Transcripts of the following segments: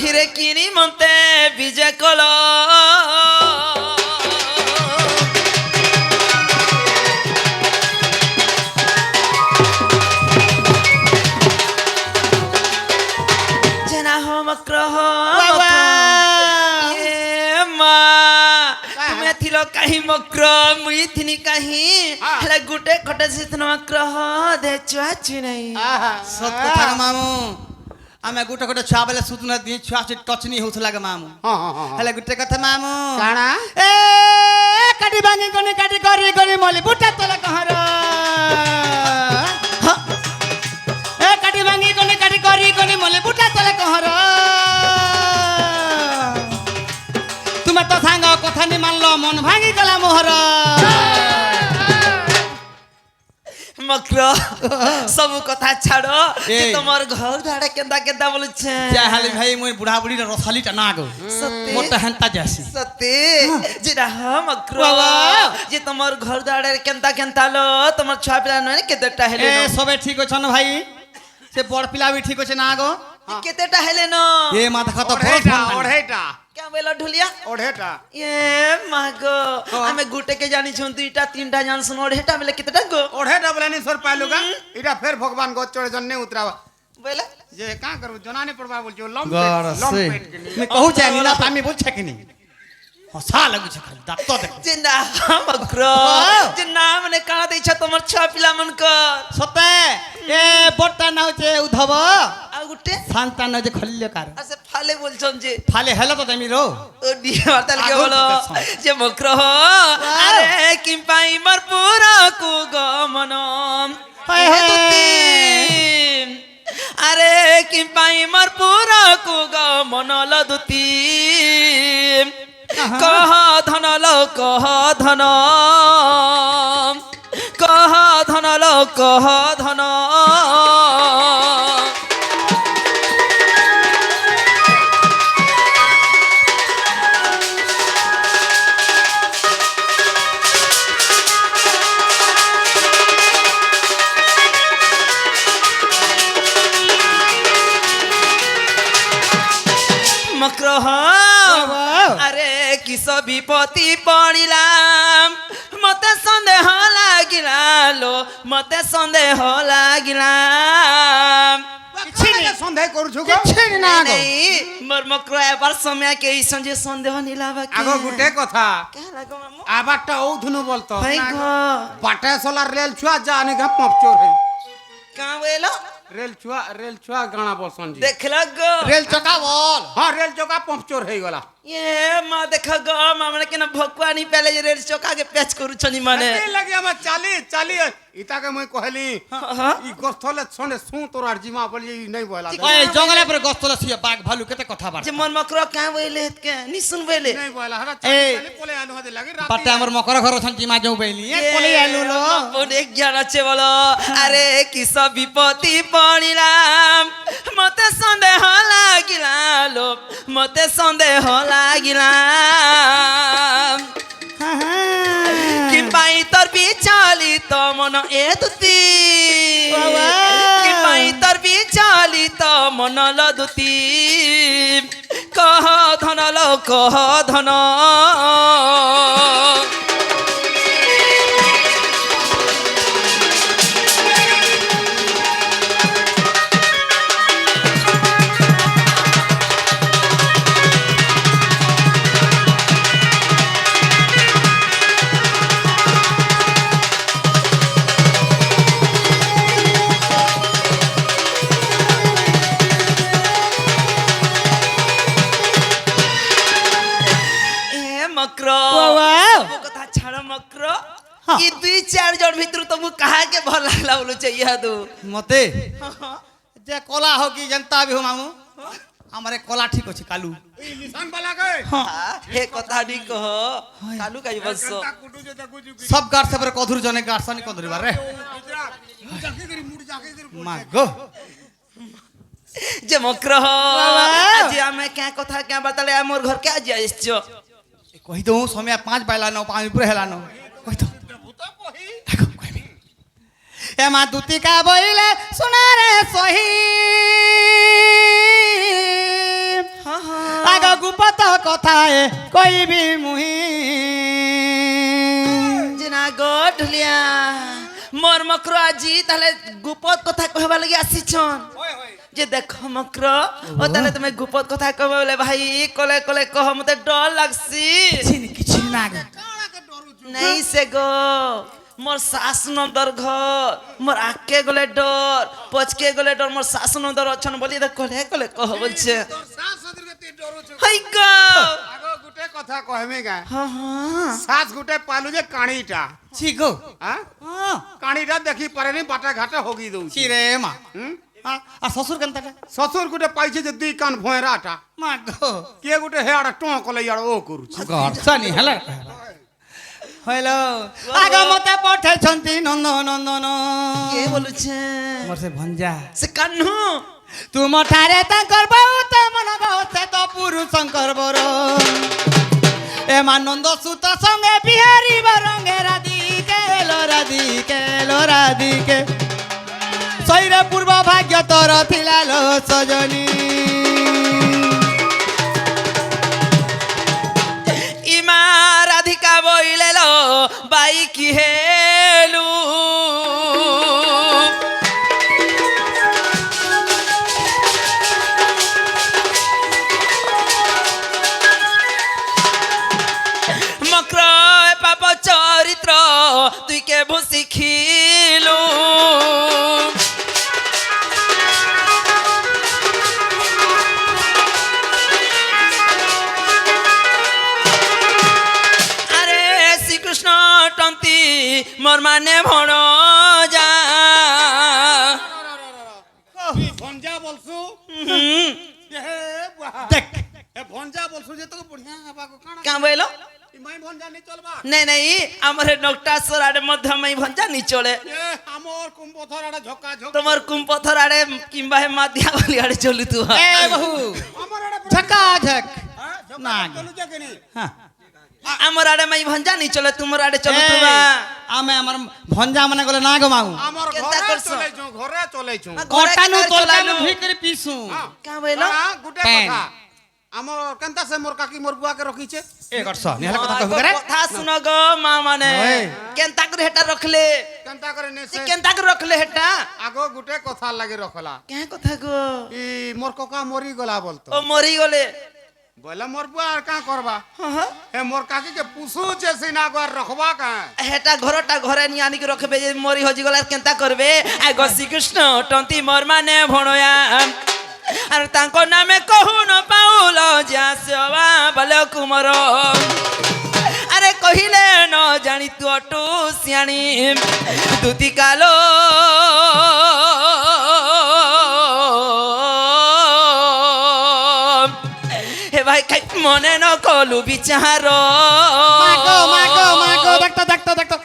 হিরে কিনি মতে বিজে কল জেনা হ মক্র মা তুমি থিল কাহি মক্র মুই থিনি কাহি হেলে গুটে খটে সিথন মক্র দে চুয়া চুই নাই সত্য থাক মামু আমি গুটে গুটে ছুয়া বেলে সুতুনা দিয়ে ছুয়া সে টচ নি হউথ লাগে মামু হেলে গুটে কথা মামু কাଣା এ কাটি ভাঙি কোনি কাটি করি করি মলি বুটা তলে কহর এ কাটি ভাঙি কোনি কাটি করি করি মলি বুটা তলে কহর তুমি তো সাঙ্গ কথা নি মানলো মন ভাঙি গলা মোহর মক্র সব কথা ছাড়ো যে তোমার ঘর ধাড়ে কেন্দা কেন্দা বলছে যা হালি ভাই মই বুড়া বুড়ি রসালিটা না গো সত্যি মোটা হেনতা যাসি সত্যি যে রাহ মক্র যে তোমার ঘর ধাড়ে কেন্দা কেন্দা লো তোমার ছুয়া পিলা নয় কেতেটা হেলে এ সবে ঠিক আছে না ভাই সে বড় পিলা বি ঠিক আছে না গো কেতেটা হেলে ন এ মাথা কত বড় ওড়েটা ফোন ওড়েটা क्या बोला ढुलिया ওড়েটা ये मागो हमें गुटे के जानी छुन दुईटा तीनटा जान सुन ओढ़ेटा बोले कितना गो ওড়েটা বলে নি সর পাইলুগা এটা ফের ভগবান গোচড় জন্নে উতরাবা बोला যে কা করব জনানি পড়বা বলছো লম গড় লম সে পেট কে আমি कहू जानी ना पामी बोल छे कि नहीं हसा लगु छे खाली दांत तो देख जिन्ना मग्रो जिन्ना मने कहा दे छ तमर छ पिला मन कर सते ए बट्टा ना होचे उधब आ गुटे शांता ना जे खल्ले कार असे फाले बोल छन जे फाले हेलो तो देमी रो ओ डी वार्ता के आगो बोलो देखो। जे मग्रो अरे किम पाई मर पूरा को गमनम हाय हाय अरे किम पाई मर पूरा को गमनल दुती कह धन लो कह धन कह धन लो कह धन मक्रोह अरे किस विपत्ति पड़िलाम मते संदेह लागिला लो मते संदेह लागिलाम কিছে সন্দেহ করছু গো किछे ना गो नहीं मोर मक्रो एबार समय के ई संजे संदेह नीलाबा के আগো গুটে কথা क्या लागो मामू আবারটা ঔধুনু বলতো भाई गो পাটা সোলার রেল ছুয়া জানে গা পপচোর হই कहां वेलो রেল ছুয়া গানা বলছন জি देखला गो रेल चका बोल হ্যাঁ রেল চকা পপচোর হই গলা ये मां देखा गो मामने के ना भगवानी पहले जे रेल चौका के पैच करू छनी माने এই লাগি আমার চালি চালি ইতাকে মই কহলি हां ই গস্থলে ছনে সু তোরার জিমা বলি নাই বলা ओए जंगले पर गस्तले छिए बाघ भालू केते कथा बार जे मन मक्रो कहां वेले के नि सुन वेले নাই বলা হরা ए চালি পলে আলু হদে লাগি রাত पट्टा हमर मकर घर छन जिमा जाऊ बेली ए कोली आलू लो অনেক জ্ঞান আছে বলো আরে কি সব বিপত্তি পড়িলাম মতে সন্দেহ লাগিলা লো মতে সন্দেহ লাগিলাম কি পাই তোর বিচলিত মন এ দুতি কি পাই তোর বিচলিত মন ল দুতি কহ ধন লো কহ ধন मक्रो কথা ছাড় মক্র ই দুই চার জন ভিতর তুমি কাহা के ভাল লাগলা বলো चाहिए दो मते जे कोला हो की जनता भी हो मामू हमारे कोला ठीक अछि कालू এই নিশান বালা গে हे কথা নি कह कालू काई बस কুটু যে দেখু জু सब गार से पर कधुर जने गार सनी कधुर बारे মুড জাকে করি মুড জাকে করি मा गो जे मक्र आज हमें क्या কথা क्या बताले मोर घर के आज आइछो कहि दो समय 5 बाइला न 5 ऊपर हेला न कहि दो ভূত কহি देखो कहबी ए मा दूती का बोइले सुना रे सही কথায় কইবি মুহি জিনা গো ঢুলিয়া মোর মক্র আজি তাহলে গুপত কথা কহবা লাগি আসিছন যে দেখো মক্র ও তাহলে তুমি গুপত কথা কহবা বলে ভাই কলে কলে কহ মতে ডর লাগছি কিছু না গো নাই সে গো মোর শাস নন্দর ঘর মোর আগে গলে ডর পচকে গলে ডর মোর শাস নন্দর অছন বলি দে কলে কলে কহ বলছে হাই গো আগো গুটে কথা কহমে গা হ্যাঁ হ্যাঁ সাজ গুটে পালু যে কাণীটা ছি গো হ্যাঁ কাণীটা দেখি পারেনি বাটা ঘাটে হগি দউছি ছি রে মা হুম আর শ্বশুর কেনতাটা শ্বশুর গুটে পাইছে যে দুই কান ভয়রাটা মা গো কে গুটে হেয়াড়া টোঁ কলে ইয়াড় ও করুছি গড়ছনি হেলা হইল আগ মতে পঠাইছন্তি নন্দন কে বলছে মোর সে ভঞ্জা সে কান্নু তুম ঠারে তাঙ্কর বহুত মন বহুতে তো পুরুষঙ্কর বর এ মানন্দ সুত সঙ্গে বিহারি বরঙ্গে রাধিকে সৈরে পূর্ব ভাগ্য তোর থিলা লো সজনী ইমা রাধিকা বইলে লো বাই কি হেলু মক্র পাপ চরিত্র তুই কে ভুসি খিলু আরে শ্রীকৃষ্ণ টন্তি মোর মানে ভণ যা ভঞ্জা বলছু দেখ এ ভঞ্জা বলছু যে তো বঢ়িয়া হবা গো কাଣା কাঁ বইল ইমাই ভঞ্জা নি চলবা নাই নাই আমার নকটাসর আড়ে মধ্যমাই ভঞ্জা নি চলে এ আমর কুম্ভথর আড়া ঝকা ঝক তোমার কুম্পথর আড়ে কিংবা হে মাদিয়া বলি আড়ে চলু তু এ বহু আমার আড়া ঝকা ঝক না না চলু যে কেনি হ্যাঁ আমার আড়ে মাই ভঞ্জা নি চলে তোমার আড়ে চলু তুবা আমি আমার ভঞ্জা মানে গলে না গো মাউ আমার কেনতা ঘরে চলেছু কটানু তলকানু ভিতরে পিসু কাঁ বইল গুটে প্যান। কথা আমার কেনতা সে মোর কাকি মোর বুয়াকে রখিছে এ করছ নিহলা কথা কইব করে কথা শুন গো মা মানে ওই। কেনতা করে হেটা রখলে কেনতা করে নে সে সে কেনতা করে রখলে হেটা আগো গুটে কথা লাগি রখলা কে কথা গো ই মোর ককা মরি গলা বলতো ও মরি গলে বলে মোর বুয়া আর কা করবা হ্যাঁ হে মোর কাকি কে পুসু যে সিনা গর রখবা কা হেটা ঘরটা ঘরে নিয়ে আনিকি রখবে যে মরি হজি গলা কেনতা করবে আই গো শ্রীকৃষ্ণ টন্তি মোর মানে ভণয়া আর তাঙ্ক নামে কহু ন পাউল যা সেবা বলে কুমর আরে কহিলে ন জানি তু অটু সিয়ানি দুতি কালো হে ভাই খাই মনে ন কলু বিচার মাগো দেখতো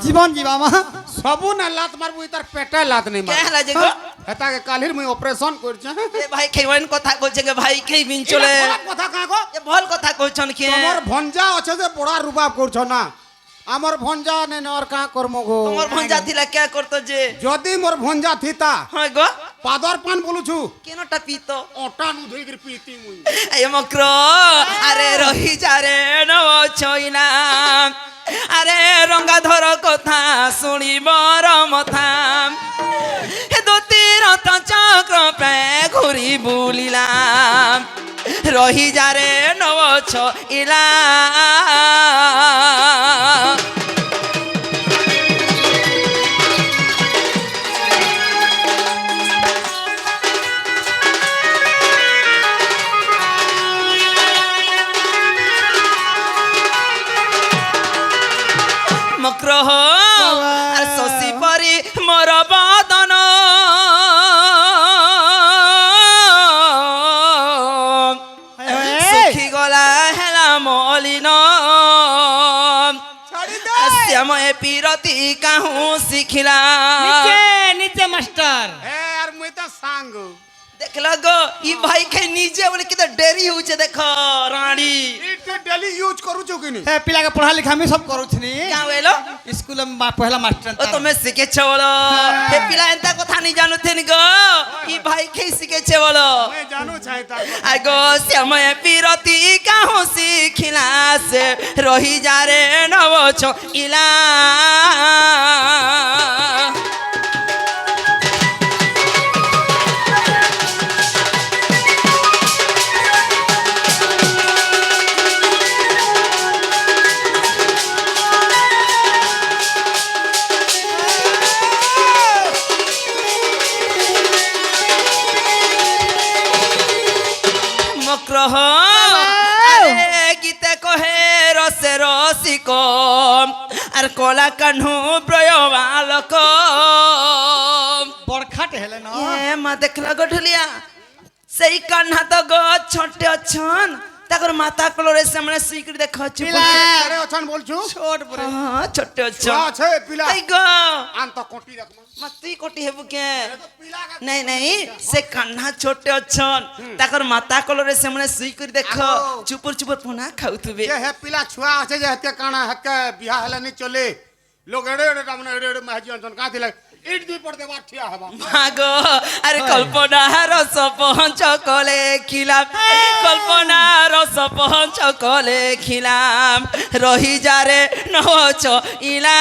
জীবন জীবা মা সবু না লাত মারবু তার পেটে লাত নেই মার কে হলা যে গো হেতাকে কালির মুই অপারেশন করছে এ ভাই খাইবেন কথা কইছে গে ভাই খাইবিন চলে কথা কা গো এ ভাল কথা কইছন কি তোমার ভঞ্জা আছে যে বড়া রুবাব করছ না আমার ভঞ্জা নে নর কা করম গো তোমার ভঞ্জা থিলা কে করতো যে যদি মোর ভঞ্জা থিতা হয় গো পাদর পান বলুছু কেনটা পিতো ওটা নু ধইগির পিতি মুই এই মক্র আরে রহি যারে নব ছইনা আরে রঙ্গাধর কথা শুনিব রমথা হে দুতি রত চক্র প্রায় ঘুরি বুলিলাম রহি যারে নব ছইলা মক্রহ আর শশী পরি মোর বদন সুখী গলা হেলা মলিন শ্যাম এ পিরতি কাহু শিখিলা নিচে মাস্টার হে আর মুই তো সাঙ্গ দেখ দেখলা গো ই ভাই খাই নিজে বলে কেতে ডেরি হচ্ছে দেখো রানী ইটে ডেলি ইউজ করুছো কিনি হ্যাঁ পিলাকে পড়া লিখা আমি সব করুছি নি কাঁ এলো স্কুলে পহলা মাস্টার ও তুমি শিখেছ বলো হে পিলা এন্তা কথা নি জানুথেন গো ই ভাই খাই শিখেছে বলো मैं जानू चाहे ता আগো শ্যামে পিরতি কাহু শিখিলা সে রহি যা রে নবছ ইলা মক্রহ আরে গীতে কহে রসে রসিক আর কলা কাহ্নু প্রয় বালক বরখাটে হেলে না এ মা দেখলা গঠলিয়া সেই কাহ্না তো গো ছোটে অছন তাকর মাথা কলরে সামনে সিকড়ি দেখাচ্ছি পিলা আরে অছন বলছু ছোট পরে হ্যাঁ ছোটে অছন ছুয়া আছে পিলা আই গো আন তো কোটি রাখমা মস্তি কোটি হেবু কে পিলা का नहीं नहीं से कान्हा छोटे अच्छन ताकर माता कलरे से मने सुई कर देखो आगो। चुपुर चुपुर पुना खाउतबे ये है पिला छुआ আছে যে হতে কানা হতে বিয়া হলে নি চলে লোক এড়ে এড়ে মানে এড়ে এড়ে মাঝি অঞ্চন কা দিলে ইট দুই পড়তে বার ঠিয়া হবা মাগো আরে কল্পনা রস পঞ্চ কলে খিলাম কল্পনা রস পঞ্চ কলে খিলাম রহি যারে নচ ইলা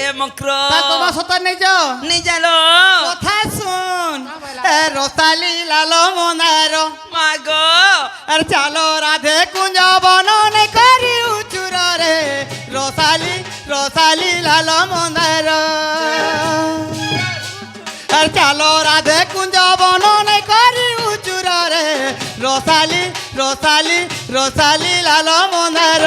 এ মক্র তা তোমার সতা নেই যাও নি জানো কথা শুন এ রসালি লাল মনার মাগো আর চালো রাধে কুঞ্জ বননে করি উচুর রে রসালি রসালি লাল মন্দার আর চালো রাধে কুঞ্জ বননে করি উচুর রে রসালি রসালি রসালি লাল মন্দার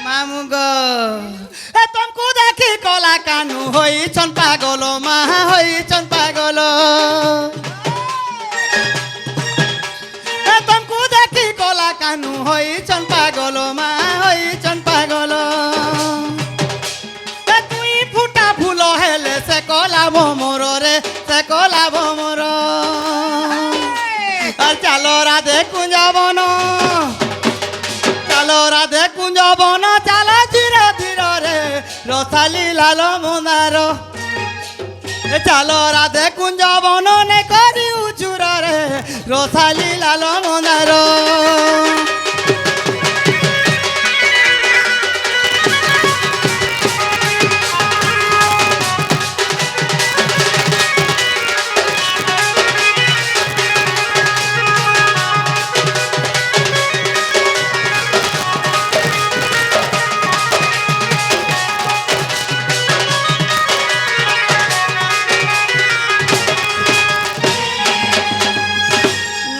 মামু গো এ তমকু দেখি কলা কানু হইছন পাগল মা হইছন পাগল এ তমকু দেখি কলা কানু হইছন পাগল মা হইছন পাগল এ তুই ফুটা ফুল হেলে সে কলা ভমর রে সে কলা ভমর আর চালো রাধে কুঞ্জ বন চালো রাধে কুঞ্জ বন চালো ধীরে ধীরে রে রসালি লাল মন্দার চালো রাধে কুঞ্জ বন নে করি উচুর রে রসালি লাল মন্দার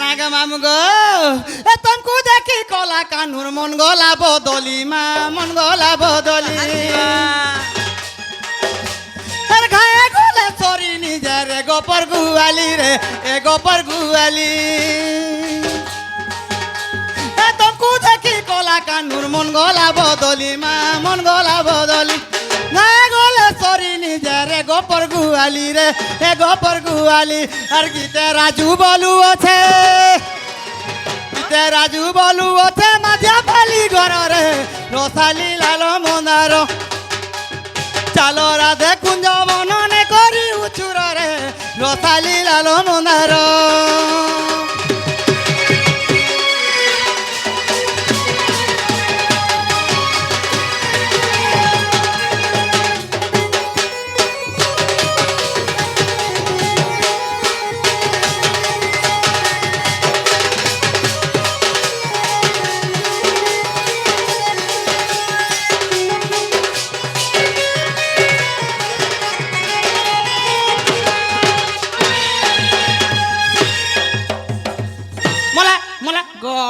নাগা মামু গো এ তমকু দেখি কলা কানুর মন গলা বদলি মা মন গলা বদলি আর ঘায়ে গলে সরি নিজের গোপর গুয়ালি রে এ গোপর গুয়ালি এ তমকু দেখি কলা কানুর মন গলা বদলি মা মন গলা বদলি ঘায়ে গলে সরি নিজের গোপর গুয়ালি রে এ গোপর গুয়ালি আর গীতে রাজু বলু আছে গীতে রাজু বলু আছে মাঝা ফালি ঘর রে রসালি লাল মন্দার চালো রাধে কুঞ্জ বননে করি উচুর রে রসালি লাল মন্দার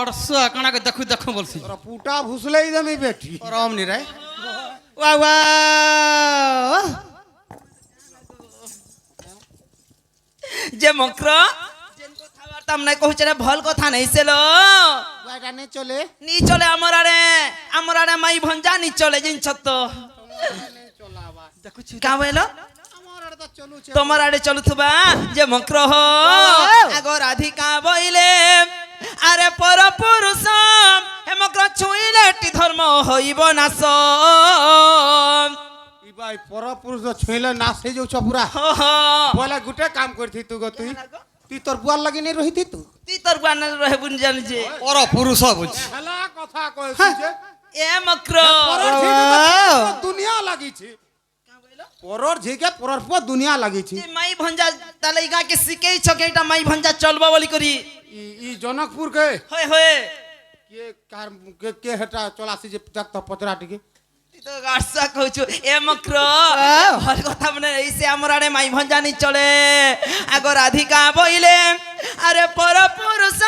গড়সা কানাকে দেখু দেখু বলছি তোর পুটা ভুসলেই দেমি বেটি রম নি রে ওয়া ওয়া যে মক্র যেন কথাবার্তা আমনে কହୁছে রে ভাল কথা নাই সেলো এটা নে চলে নি চলে আমার আড়ে মাই ভঞ্জা নি চলে জিনছ তো চলাবা দেখুছি কা বইলো আমার আড়ে তো চলুছে তোমার আড়ে চলুথবা যে মক্র আগ রাধিকা বইলে আরে পর পুরুষ হে মক্র ছুইলে টি ধর্ম হইব নাশ ই ভাই পরপুরুষ ছুঁইলে নাচে যাউছ পুরা বলে গুটে কাম করথি তু গো তুই তুই তোর বুয়ার লাগি নেই রহিতি তু তুই তোর বান রহে বুন জানি যে পর পুরুষ বলছি হেলা কথা কইছি যে এ মক্র পরর ঝিকে তো দুনিয়া লাগিছে পরর ঝিকে পরর পর দুনিয়া লাগিছে যে মাই ভঞ্জা তালে ইগা কে শিখেই ছকেটা মাই ভঞ্জা চলবা বলি করি ই জনকপুর কে হয় হয় কে কার কে হেটা চলাসি যে দেখ তো পচরা টিকে তুই তো গাছসা কইছু এ মক্র ভাল কথা মনে এইসে আমার আড়ে মাই ভঞ্জা নি চলে আগ রাধিকা বইলে আরে পর পুরুষ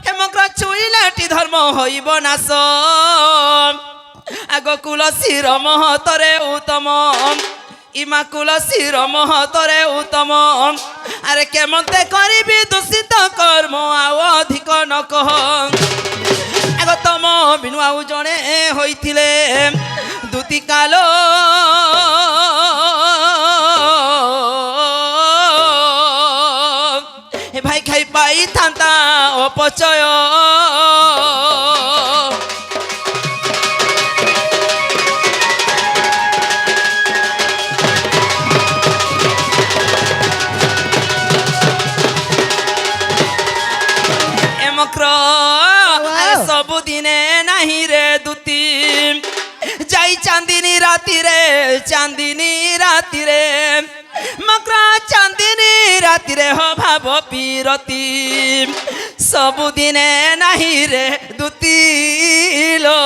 হে মক্র ছুইলে টি ধর্ম হইব নাশ আগ কুলসীর মহতরে উত্তম ইমা কুলসীর মহতরে উত্তম আরে কেমতে করিবি দূষিত কর্ম আও অধিক নকহ আগ তম বিনু আউ জনে হইଥିଲେ দুতি কাল হে ভাই খাই পাই থান্তা অপচয় सबुदिने नहीं रे दुती जाई चांदनी राती रे मकरा चांदनी राती रे हो भाव पीरती सबुदिने नहीं रे दुती लो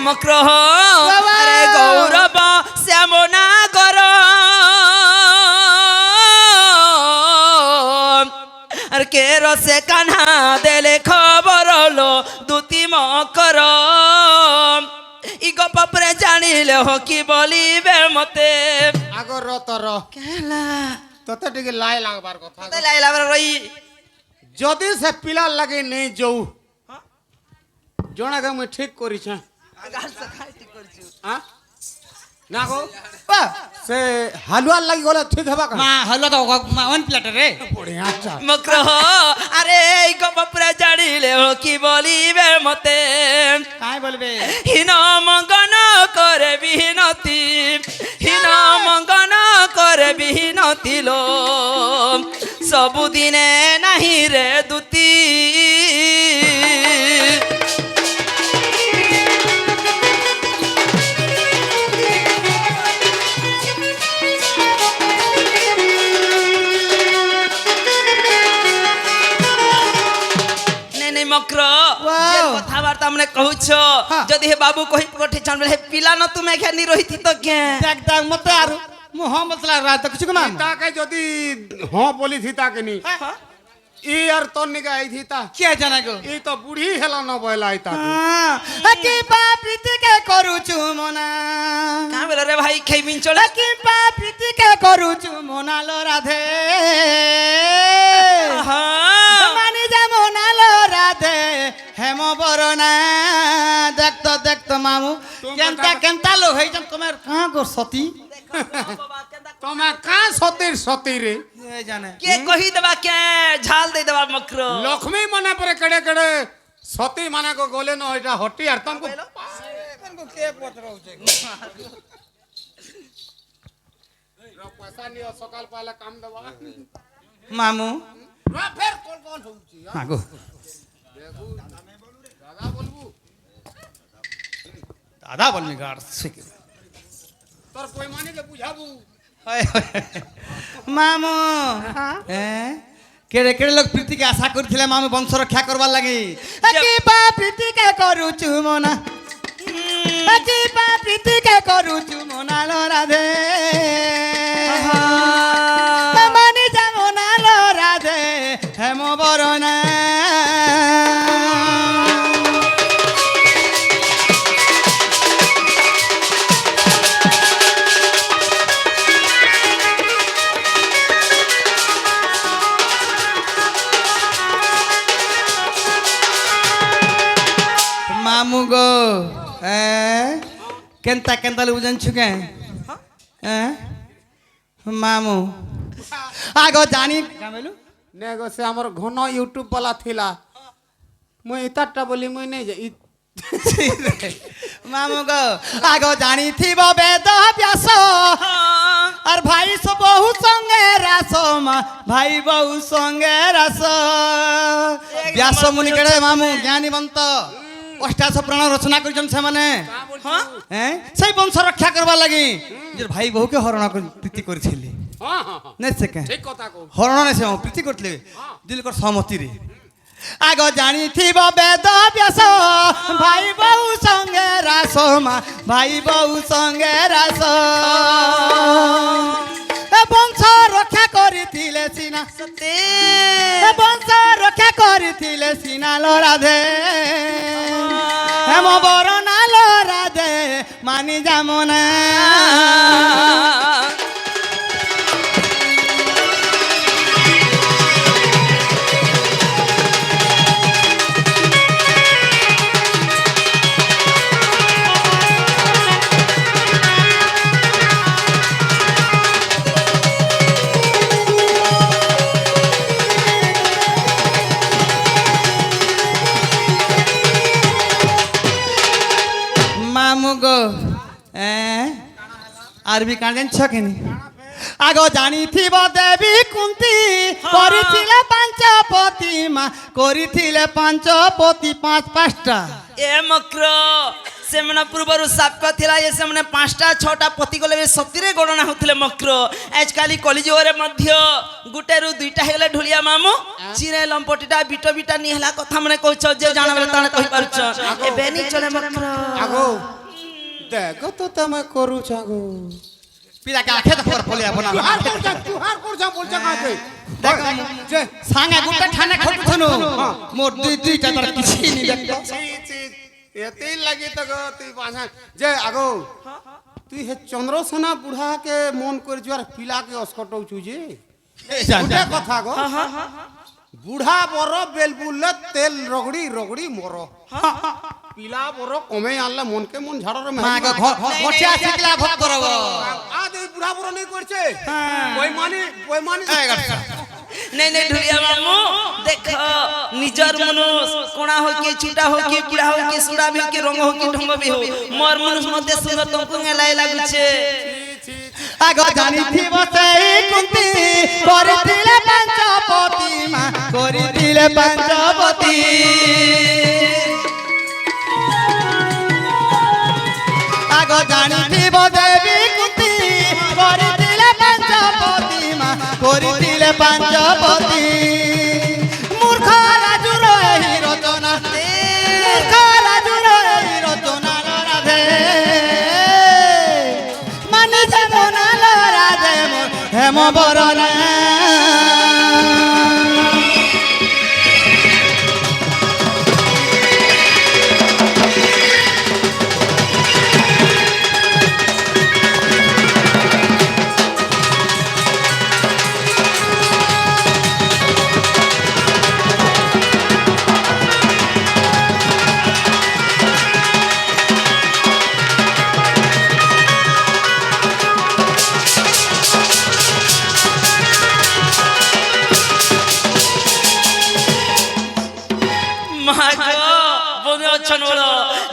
মক্র আরে গৌরব শ্যামনাগর আর কে রসে কান্হা দেলে খবর লো দুতি মকর ই গপরে জানিলে হ কি বলিবে মতে আগর তর কেলা তোতে টিকে লাই লাগবার কথা তাই লাইলা রই যদি সে পিলার লাগে নেই যাও জনাকে মুই ঠিক করিছে না গো সে হালুয়ার লাগি গলে ঠিক হবা মা হলো তো মা ওন প্লেট রে বড়িয়া চা মক্র আরে এই গপরে জানিলে হ কি বলিবে মতে কাই বলবে হীন মঙ্গন করে বিহীনতি হীন মঙ্গন করে বিহীনতি লো ସବୁଦିନେ ନାହିଁ রে দুতি মক্র যে কথাবার্তা মানে কହୁছ যদি হে বাবু কহি পঠে চান হে পিলা ন তুমি এখানে রহিতি তো কে দেখ দেখ মতে আর মুহ মতলা রাত কিছু কমা তাকে যদি হ বলি থি তাকে নি ই আর তোর নিকে আই থি তা কে জানা গো ই তো বুড়ি হেলা ন বয়লা আই তা কি পাপিতি কে করুচু মনা কা বেলা রে ভাই খাইবিন চলে কি পাপিতি কে করুচু মনালো রাধে মানি যা মনালো রাধে হেম বরনা দেখতো মামু কেনতা লো হই যাম তোমার কাঁ গো সতী তোমা কা সতীর সতী রে জানে কে কহি দেবা কে ঝাল দে দেবা মক্র লক্ষ্মী মনে পরে কেড়ে কেড়ে সতী মানে কো গলে ন এটা হটি আর তুমকো কে পত্র হচ্ছে পয়সা নিও সকাল পালে কাম দেবা মামু ফের কল কল হউছি মাগো দাদা বলবু দাদা বলমি গাড় শিখে তোর পয়মানি কে বুঝাবু মামু কেড়ে কেড়ে লোক প্রীতিকে আশা করছিলে মামু বংশ রক্ষা করবার লাগি কি পা প্রীতিকে করুচু মনা কি পা প্রীতিকে করুচু মনা লো রাধে মানি যাব না লো রাধে হেম বরনা মামু গো কেনতা কেনতা বুঝানছু কে মামু আগ জানি নে গো সে আমার ঘন ইউটিউব বালা থিলা মুই ইতারটা বলি মুই নেই যে মামু গো আগ জানি থিব বেদ ব্যাস আর ভাই বহু সঙ্গে রাস মা ভাই বহু সঙ্গে রাস ব্যাস মুনি কেড়ে মামু জ্ঞানীবন্ত অষ্টাশ প্রাণ রচনা করছেন সেমানে হ্যাঁ সেই বংশ রক্ষা করবার লাগি যে ভাই বহুকে হরণ প্রীতি করেছিলি নেই সে কে ঠিক কথা কো হরণ নেই সে প্রীতি করলে দিলকর সহমতি রে আগ জানিথিব বেদ ব্যাস ভাই বহু সঙ্গে রাস মা ভাই বহু সঙ্গে রাস বংশ রক্ষা করিছিলে সিনা বংশ রক্ষা করিছিলে সিনা লো রাধে হেম বরনা লো রাধে মানি যাম না মামু গো আরবি কাঁ জানছ কেনি আগ জানিথিব দেবী কুন্তি করিছিলে পাঞ্চপতি মা করিছিলে পাঞ্চপতি পাঁচ পাঁচটা এ মক্র সেমনে পূର୍ବରୁ ସାତ ଥିଲା ଏ ସେମାନେ 5ଟା 6ଟା ପତି ଗଲେ ସତୀରେ ଗଣନା ହଉଥିଲେ ମକ୍ର ଆଜକାଲି କଲିଯୁଗରେ ମଧ୍ୟ ଗୁଟେରୁ 2ଟା ହେଇଗଲେ ଢୁଳିଆ ମାମୁ ଚିରେ ଲମ୍ପଟିଟା ବିଟ ବିଟା ନି ହେଲା କଥା ମାନେ କହୁଛ ଯେ ଜାଣ ବେଲେ ତାણે କହି ପାରୁଛ ଏବେ ନି ଚଳେ ମକ୍ର আগো দেখো তো তুমি করুছ আগো পিলাকে আখে দেখবার পলে আপনা তুহার করছ বলছ কাকে দেখ যে সাঙ্গে গুটা ঠানে খটুছনু মোর দুইটা তার কিছু নি দেখ এতেই লাগি তো গো তুই বাঁধা যে আগো তুই হে চন্দ্রসেনা বুড়া কে মন করে যার পিলা কে অস্কটৌছু যে ওটা কথা গো বুড়া বড় বেলবুলে তেল রগড়ি রগড়ি মর পিলা বড় কমে আনলে মনকে মন ঝাড়রে মা গো ঘটে আসিকলা ভক্ত করব আজ এই বুড়া বড় নেই করছে ওই মানি नहीं नहीं ढुलिया मामू देखो निजर मनुष कोणा हो कि छुटा हो कि पीड़ा हो कि सुड़ा भी हो कि रंग हो कि ढंग भी हो मोर मनुष मते सुंदर तुमको लाई लागुछे আগ জানিথিব সেই কুন্তি করিছিলে পাঞ্চপতি মা করিছিলে পাঞ্চপতি আগ জানিথিব দেবী কুন্তি করিছিলে পাঞ্চপতি মা করিছিলে পাঞ্চপতি মূর্খ রাজুর এই রচনা মূর্খ রাজুর এই রচনা রাধে মানে যেমন আলো রাধে মোর হেম বরনা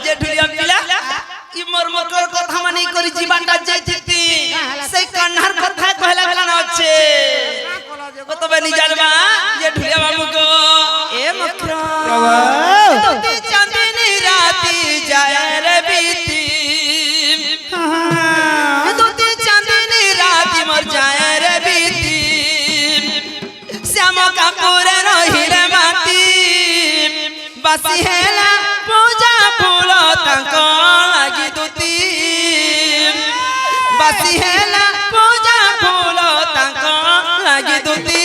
যে ঢুলিয়া পিলা ই মোর মকর কথা মানি করি জীবনটা যাইতি সেই কান্নার কথা কহলা কারণ আছে তবে নি জানবা যে ঢুলিয়া মামু গো এ মকর তুই চাঁদনি রাতি যায় রে বিতি তুই চাঁদনি রাতি মর যায় রে বিতি শ্যাম কাপুর ବାସି ହେଲା ପୂଜା ଫୁଲ ତାଙ୍କ ଲାଗି ଦୁତି ବାସି ହେଲା ପୂଜା ଫୁଲ ତାଙ୍କ ଲାଗି ଦୁତି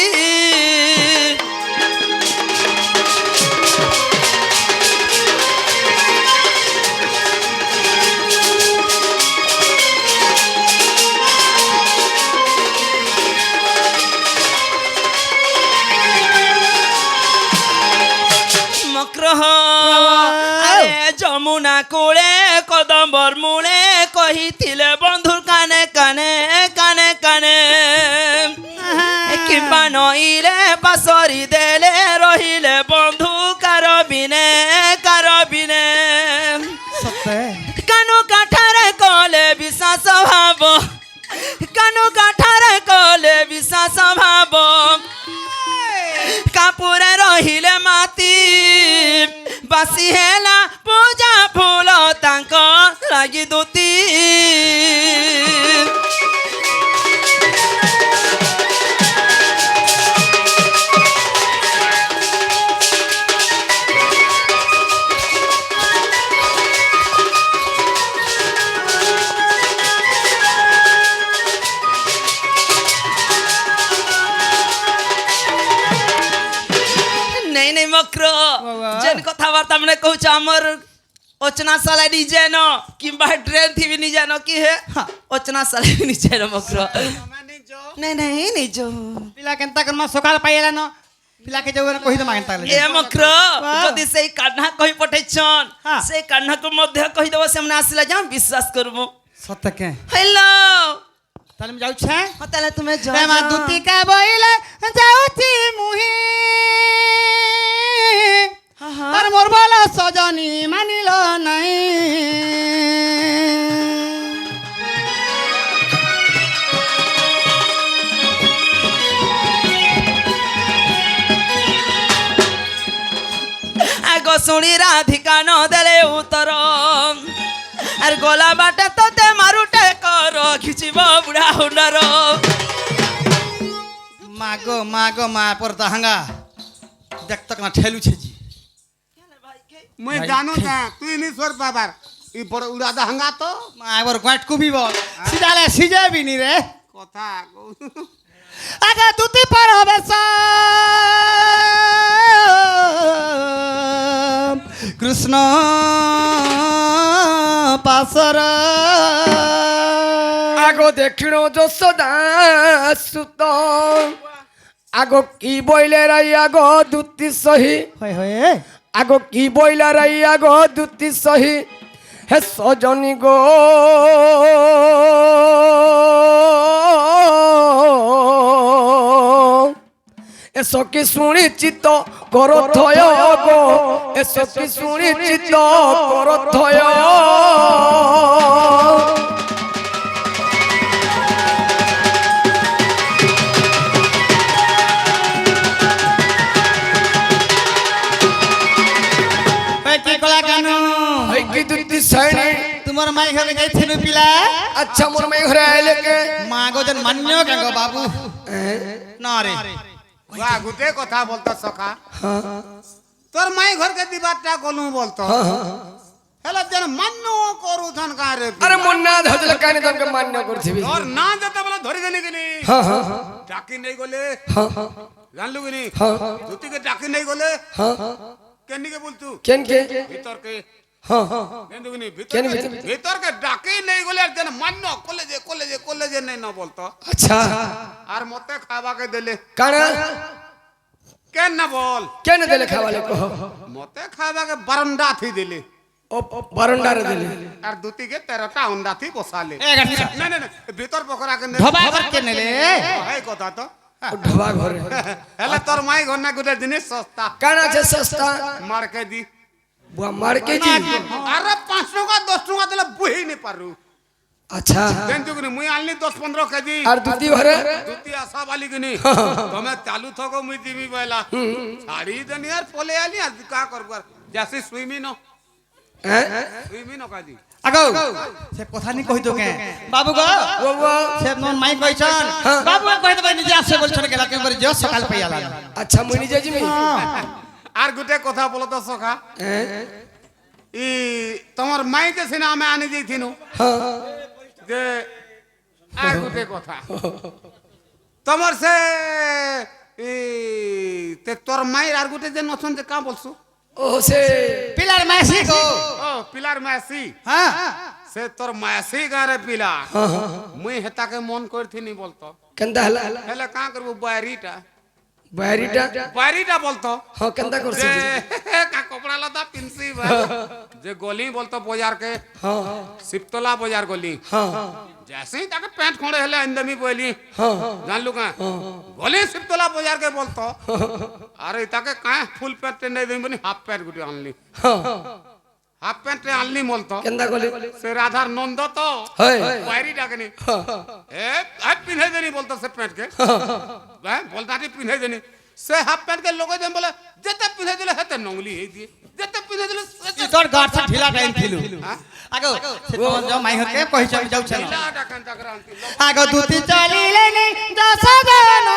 আরে যমুনা কোলে কদম্বর মূলে কহিছিলে বন্ধুর কানে কানে কানে কানে কিংবা নইলে পাশরি দেলে রহিলে বন্ধু কারবিনে কারবিনে কানু কাঠারে কলে বিশ্বাস ভাব কানু কাঠারে কলে বিশ্বাস ভাব কাপুরে রহিলে মাতি বাসি হেলা পূজা ফুল তাঙ্ক লাগি দুতি মক্র যেন কথাবার্তা মানে কହୁଛ আমার ওচনা সালাই নিজে ন কিংবা ট্রেন থিবি নিজে ন কি হে ওচনা সালাই নিজে ন মক্র নাই নাই নিজ পিলা কেনতা করমা সকাল পাইলা ন পিলা কে যাও কহি দমা কেনতা এ মক্র যদি সেই কান্না কহি পঠাইছন সেই কান্না কো মধ্যে কহি দেব সেমনে আসিলা যাও বিশ্বাস করব সত্য কে হ্যালো তাহলে আমি যাউছে তাহলে তুমি যাও প্রেমা দুতিকা বইলে যাউছি মুহি আর মোর ভালো সজনী মানিল নাই আগ শুনি রাধিকা ন দেলে উত্তর আর গলা বাটে তোতে মারুটে কর খিচিব বুড়া হুন্ডার মাগো মা পরতা হাঙ্গা দেখত না ঠেলুছে জি মুই জানো না তুই নি সর পাবার ই বড় উড়াদা হাঙ্গা তো মা এবার গাঁট কুবিব সিজালে সিজাবি নি রে কথা আগে দুতি পার হবে কৃষ্ণ পাশর আগো দেখিণ যশোদা সুত আগো কি বইলে রাই আগো দুতি সহি হয় হয় আগো কি বইলা রাই আগো দুতি সহি হে সজনী গো এসো কি শুনি চিত্ত কর থয় গো এসো কি শুনি চিত্ত কর থয় তোমার মাই ঘরে যাইছিল পিলা আচ্ছা মোর মাই ঘরে আইলে কে মা গো যেন মান্য কেন বাবু না রে ওয়া গুতে কথা বলতা সখা তোর মাই ঘরকে দিবারটা গলু বলতো হেলা যেন মান্য করু ধন কারে আরে মন না ধজলে কানে তমকে মান্য করছিবি তোর না যেতে বলে ধরি দেনি কিনি ডাকি নেই গলে জানলু কিনি দুতিকে ডাকি নেই গলে কেনিকে বলতু কেন কে ভিতর কে কেন কিনি কেন ভিতর কে ডাকি নেই গলে যেন মান্য কলেজে নেই না বলতো আচ্ছা আর মতে খাবাকে দিলে কানা কেন না বল কেন দিলে খাওয়ালে কহ মতে খাবাকে বারান্দা থি দিলে ও বারান্দারে দিলে আর দুতিকে 13টা অন্ডা থি বসালে না না না ভিতর পকড়া কে ধবা ঘর কে নেলে এই কথা তো ঢবা ঘরে হেলা তোর মাই ঘর না গুটা জিনিস সস্তা কানা আছে সস্তা মার্কে দি বুয়া মার কেজি আরে 5 টাকা 10 টাকা দিলে বুহি নি পারু আচ্ছা দেন তুই মুই আনলি 10-15 কেজি আর দুতি ঘরে দুতি আসা বালি কিনি তুমি চালু থাকো মুই দিবি বলা ছাড়ি দেনি আর পলে আলি আর কা করবার যাসি সুইমি ন হ্যাঁ সুইমি ন কাজি আগো সে কথা নি কই তো কে বাবু গো সে নন মাই কইছন বাবু কই দেবে নিজে আসে বলছন গেলা কে করে যে সকাল পাইয়ালা আচ্ছা মুই নিজে জিমি আর গুটে কথা বলো তো সখা ই তোমার মাইকে সিনা আমি আনি যাইছিনু যে আর গুটে কথা তোমার সে তোর মায়ের আর গুটে যে নছন যে কা বলছো ও সে পিলার মাসি গো ও পিলার মাসি হ্যাঁ সে তোর মাসি গারে পিলা মুই হেতাকে মন করথিনি বলতো কেন্দা হলা হেলে কা করবো বাইরিটা বাইরিটা বাইরিটা বলতো হ্যাঁ কেন্দা করছে কা কপড়া লতা পিনসি যে গলি বলতো বাজার के हाँ सिपतला बाजार गली हाँ जैसे ही ताके पैंट खोड़े हेले अंदमी बोली हाँ जान लू का गली सिपतला बाजार के बोलतो अरे ताके का फुल पैंट नहीं देबनी बनी हाफ पैंट गुटी आनली हाँ हाफ पैंट आनली मोलतो केंदा गली से राधार नंद तो है बाहरी डाकनी ए हाफ पिन्हे देनी बोलतो से पैंट के बोलता टी पिन्हे देनी से हाफ पैंट के लोग जे बोले जते पिन्हे दिले हेते नंगली हे दिए जते पिन्हे दिले इ तोर गाठ से ढीला टाइम थिलु आगो से तो जो माई हके कहि चल जाउ छन ढीला डाकन तकरांती आगो दुती चली लेनी दस जन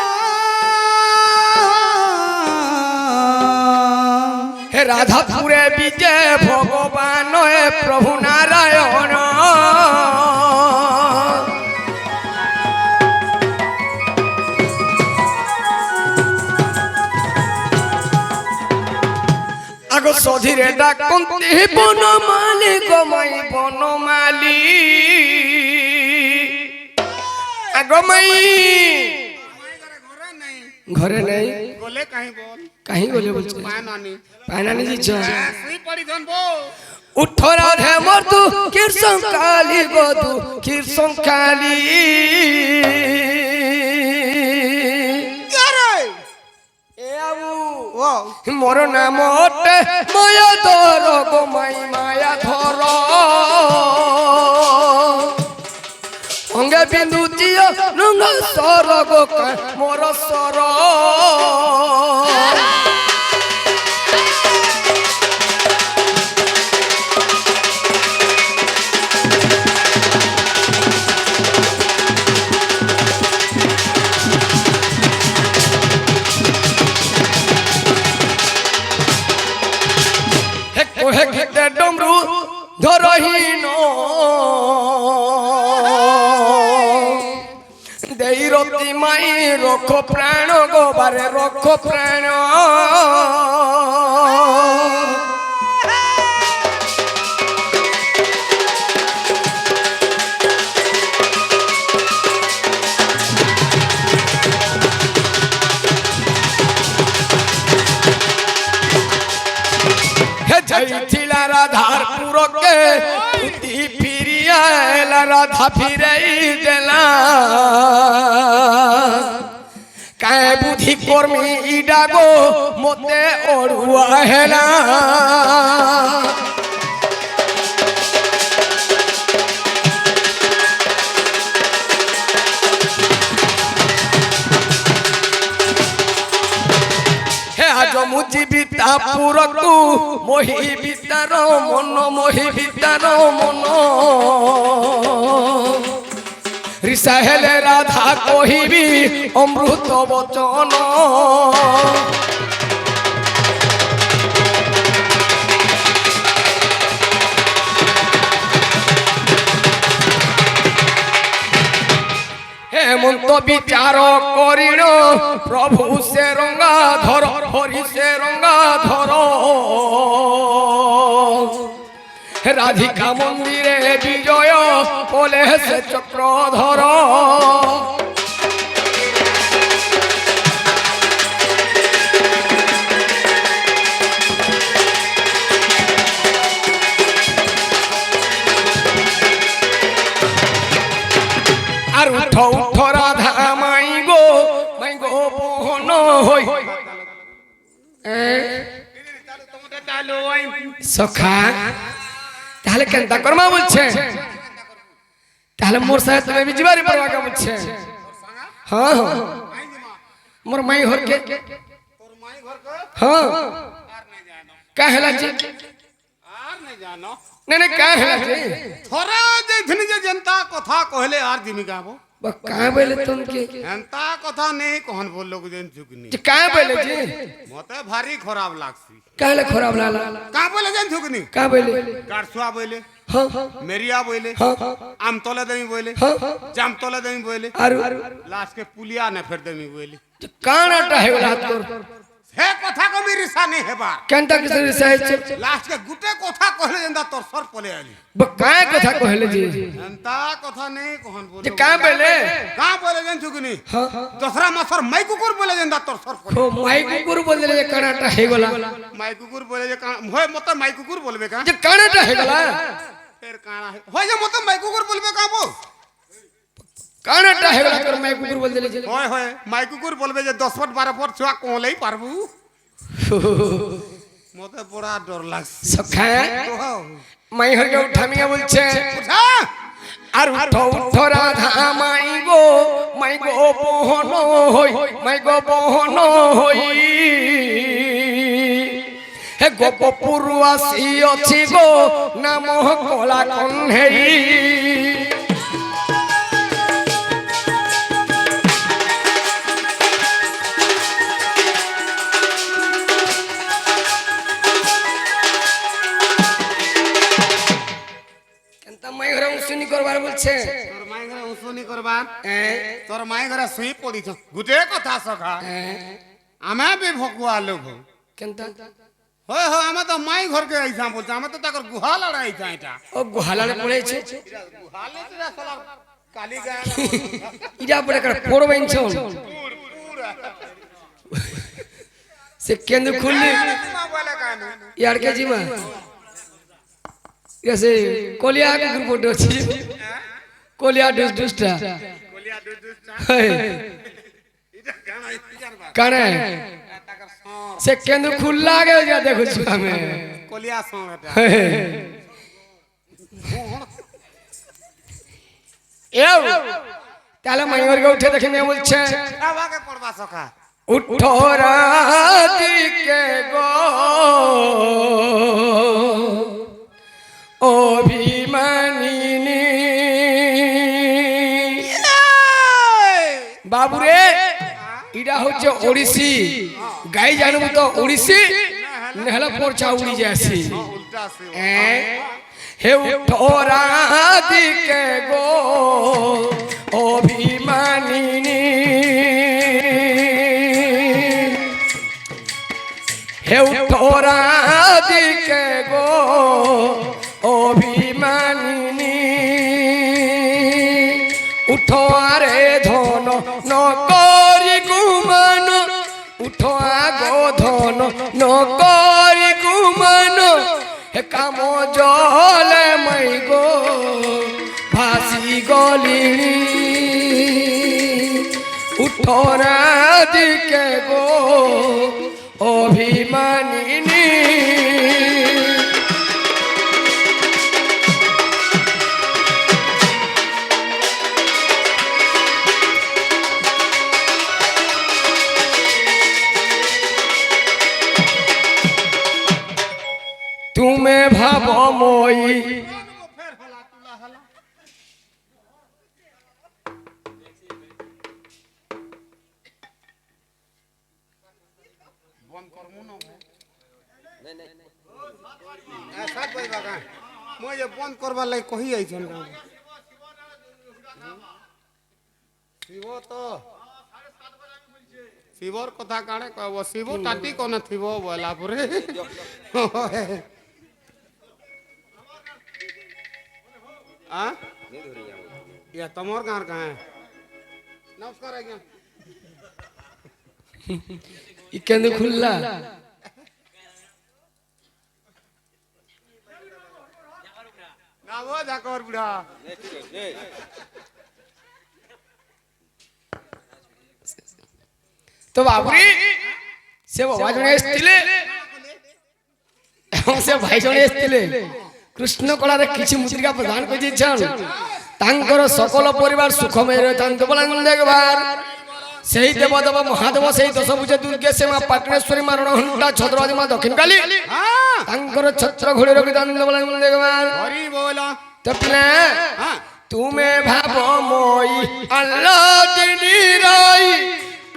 हे राधापुरे विजय भगवान हे प्रभु नारायण आगो सधीरे डाकंती बनमाली गमाई बनमाली आगो माई घरे नहीं बोले कहीं बोल कहीं बोले बोलছে पानानी पानानी जी जा सुई पड़ी धन बो उठरा रे मर्दु कृष्ण काली गोदु कृष्ण काली ए आबू ओ मोर नाम अटे माया धर गो माई माया धर अंगे बिंदु जियो नंग सर गो मोर सर कोहे खेते डमरू धरहीन देई रति माई रख प्राण गो बारे रख प्राण जाइथिला राधारपुर के उती फिरिया राधा फिरई देला काहे बुद्धि कर्मी इडा गो मोते ओड़ुआ हेला मुझी बीता पुरकु मोहि बीतार मन मोहि बीतार मन ऋषा हेले राधा कहिबी अमृत वचन हेमंत विचार करिण प्रभु से रंगा धर हरि से रंगा धर राधिका मंदिरे विजय बोले से चक्रधर আর উঠ উঠ রাধা মাই গো বহন হই সখা তাহলে কেনতা করমা বলছে তাহলে মোর সাথে তুমি বিজবারি পড়বা কা বলছে হ্যাঁ হ্যাঁ মোর মাই ঘর के তোর মাই ঘর को হ্যাঁ আর नहीं जानो কাহেলা জি আর জানো না কাঁ হেলা যে থরে যেদিন যে জেন্তা কথা কহলে আর জিমি গাবো বা কাঁ বলে তুমকে এন্তা কথা নেই কহন বললো যেন ঝুকনি যে কাঁ বলে যে মতে ভারী খারাপ লাগছি কাহলে খারাপ লাগলা কা বলে যেন ঝুকনি কাঁ বলে কারসুয়া বইলে হ্যাঁ মেরিয়া বইলে হ্যাঁ আমতলা দেমি বইলে হ্যাঁ জামতলা দেমি বইলে আর লাস্ট के पुलिया ने फिर देमी बोली কানাটা হে গলা হাত কর हे कथा को मेरी साने हेबा কেনতা কিছু সাইছে लास्ट के गुटे कथा कहले जंदा तोर सर पले आली বা কাঁ কথা কইলে যে एंता कथा नहीं कहन যে बोलो কাঁ বলে का बोले जन चुकनी हां दूसरा मसर माई कुकुर बोले जंदा तोर सर पले ও মাই কুকুর বলে যে কানাটা হে গলা माई कुकुर बोले जे का होय मत माई कुकुर बोलबे का যে কানাটা হে गला फिर काना है होय जे मत माई कुकुर बोलबे का बो कानाटा হে गला कर माई कुकुर बोल देले जे होय होय माई कुकुर बोलबे जे 10 फुट 12 फुट छुआ कोलई पारबू मते बड़ा डर लाग সখা तो মাই হর কে উঠামিয়া বলছে उठा আর উঠো উঠো রাধা মাই গো পোহন হই মাই গো পোহন হই হে গোপপুর আসি অছি গো নাম কলা কণ্ঠেই মাই ঘরে উসুনি করবার বলছে তোর মাই ঘরে উসুনি করবা তোর মাই ঘরে শুই পড়িছ গুটে কথা সখা আমি বি ভকুয়া লোক কেনতা হয় হয় আমি তো মাই ঘরকে আইছা বলছে আমি তো তাকর গুহা লড়াইছা এটা ও গুহালারে পড়েছে গুহালে তোরা শালা কালি গায় ইরা পড়ে কার পড়বেন ছন সে কেন্দ্র খুললি মা বলে কানে ইয়ার কে জিমা এসে কলিয়া কুকুর পড়ে আছে কলিয়া দুষ্টা কলিয়া দুষ্টা এটা গানা ইতিজার বা কানে তাকর সর সে কেন্দ্র খুললা গে যা দেখুছি আমি কলিয়া সর এটা এও তাহলে মাইর গে উঠে দেখে নিয়ে বলছে আবাকে পড়বা সখা উঠো রাধিকে গো অভিমানিনী বাবুরে এটা হচ্ছে ওড়িশি গাই জানবো তো ওড়িশি নহলে পরচা উড়ি যাসি উল্টা সে হে উঠো রাধিকে গো অভিমানিনী হে উঠো রাধিকে গো অভিমানিনী উঠো আরে ধন নকরি গুমান উঠো আগো ধন নকরি গুমান হে কাম জলে মাই গো ভাসি গলিনি উঠো রাধিকে গো অভিমানিনী তুমি ভাব মই ফের হলা তুলা হলা বন্ধ করমু না ऐसा कोई बागा मुझे बंद करवा लाई कही आइछन का शिव तो शिवर कथा काणे कहब शिव टाटी कोन थिबो बोला परे आ या तमोर गार कहाँ है नमस्कार आज्ञा इ केंद्र खुल्ला ना वो जाकर बुढ़ा তো বাবুরি সে বাবা জনে এসেছিলে এবং সে ভাই জনে এসেছিলে কৃষ্ণ কলারে কিছু মুদ্রিকা প্রদান করে দিয়েছেন তাঙ্কর সকল পরিবার সুখময় রয়েছেন বলেন দেখবার সেই দেবদেব মহাদেব সেই দশভুজে দুর্গে সে মা পাটনেশ্বরী মা রণঘণ্টা ছত্রবাদী মা দক্ষিণ কালী হ্যাঁ তাঙ্কর ছত্র ঘোড়ে রবি দানন্দ বলেন ভগবান হরি বল তো পিলা হ্যাঁ তুমি ভাব মই আল্লাহ দিনী রাই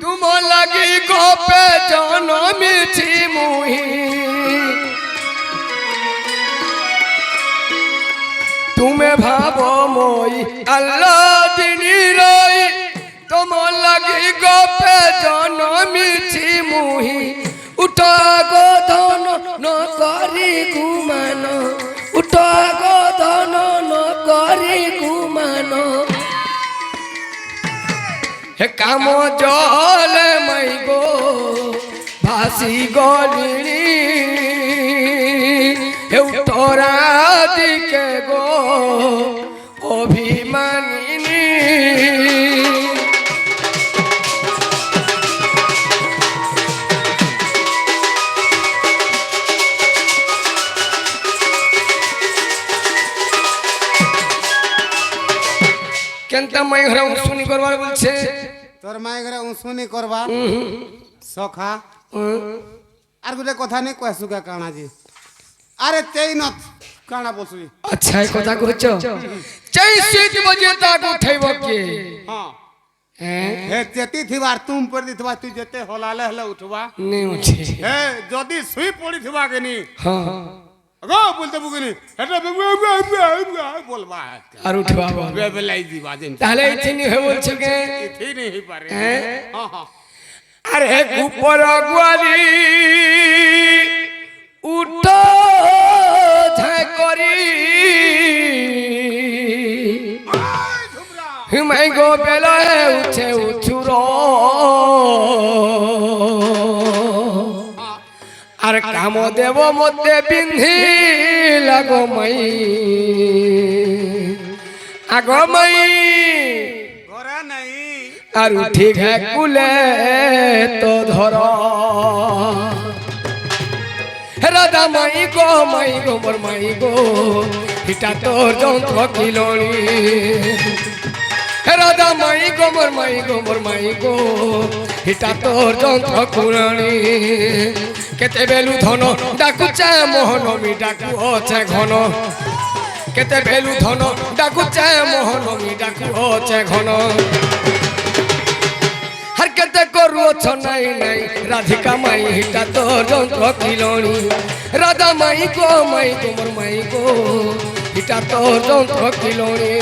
তুম লাগি গোপে জনমিছি মুহি তুমি ভাব মই আল্লাহ দিনী রাই তুম লাগি গোপে জনমিছি মুহি উঠা গো ধন ন করি গুমান উঠা গো ধন ন করি গুমান হে কাম জল মাই গো ভাসি গলিনি হে উত্তরা দিকে গো অভিমানিনী কেনতা মাই ঘরে শুনি করবার বলছে তোর মায়ের ঘরে উঁসুনি করবা সখা আর গোটে কথা নেই কয়েসুকা কাଣା যে আরে তেই ন কাଣା বসুই আচ্ছা এই কথা কইছ চাই সিট বজে তাক উঠাইব কে হ্যাঁ হ্যাঁ হে যেতি থিবার তুম পড়ি দিথবা তুই যেতে হলালে হলে উঠবা নে উঠে হে যদি শুই পড়ি থিবা কেনি হ্যাঁ গো বলতে বুকিনি এটা বলবা আর উঠবা বেবেলাই দিবা যেন তাহলে এই চিনি হয়ে বলছো কে ঠিক নেই পারে হ্যাঁ হ্যাঁ হ্যাঁ আরে গুপর গুয়ালি উঠ ঝাই করি হিমাই গো বেলা উঠে উঠুর আর কাম দেব মতে পিন্ধি লাগো মাই আগো মাই ঘরে নাই আর উঠি ঘে কুলে তো ধর রাধা মাই গো মোর মাই গো এটা তোর যন্ত্র কিলনি রাধা মাই গো মোর মাই গো এটা তোর যন্ত্র কুলনি কেতে বেলু ধন ডাকুচে মোহনমি ডাকু অছে ঘন কেতে বেলু ধন ডাকুচে মোহনমি ডাকু অছে ঘন हर केते करू छ নাই নাই রাধিকা মাই হিটা তোর যন্ত্র কিলনি রাধা মাই গো মোর মাই গো হিটা তোর যন্ত্র কিলনি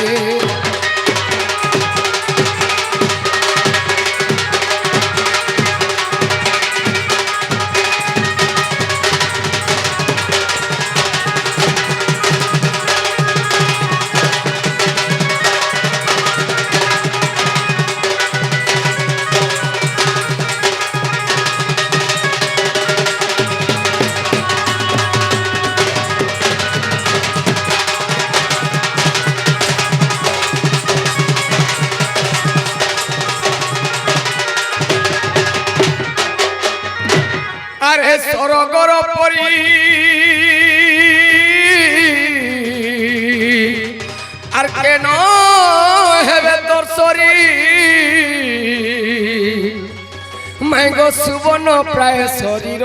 আরে সরগর পরি আর কেন হেবে তোর শরী মাইগো সুবর্ণ প্রায় শরীর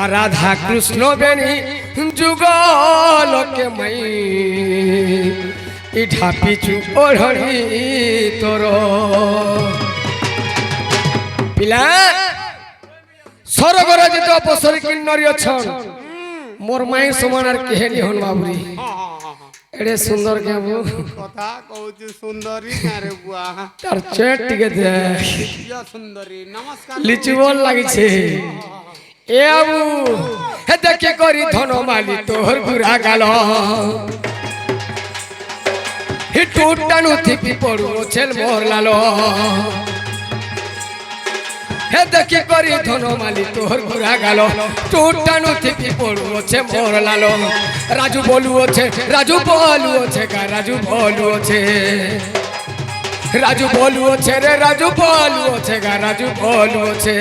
আর রাধা কৃষ্ণ বেণী যুগলকে মাই ইঠা পিছু ওঢ়ি তোর পিলা সরগর যেতে অপসরী কিন্নরী অছন মোর মাই সমান আর কেহেনি হন বাবুরি এড়ে সুন্দর কেবু কথা কହୁଛୁ সুন্দরী আরে বুয়া তার চেট টিকে দেখ ইয়া সুন্দরী নমস্কার লিচু বল লাগিছে এ আবু হে দেখে করি ধনমালি তোর গুড়া গাল হি টুটানু থিপি পড়ু ছেল মোর লালো হে দেখি করি ধনমালি তোর ঘুরা গেল টুটানু থিপি পড়ুছে মোর লালো রাজু বলুছে রাজু বলুছে গা রাজু বলুছে রাজু বলুছে রে রাজু বলুছে গা রাজু বলুছে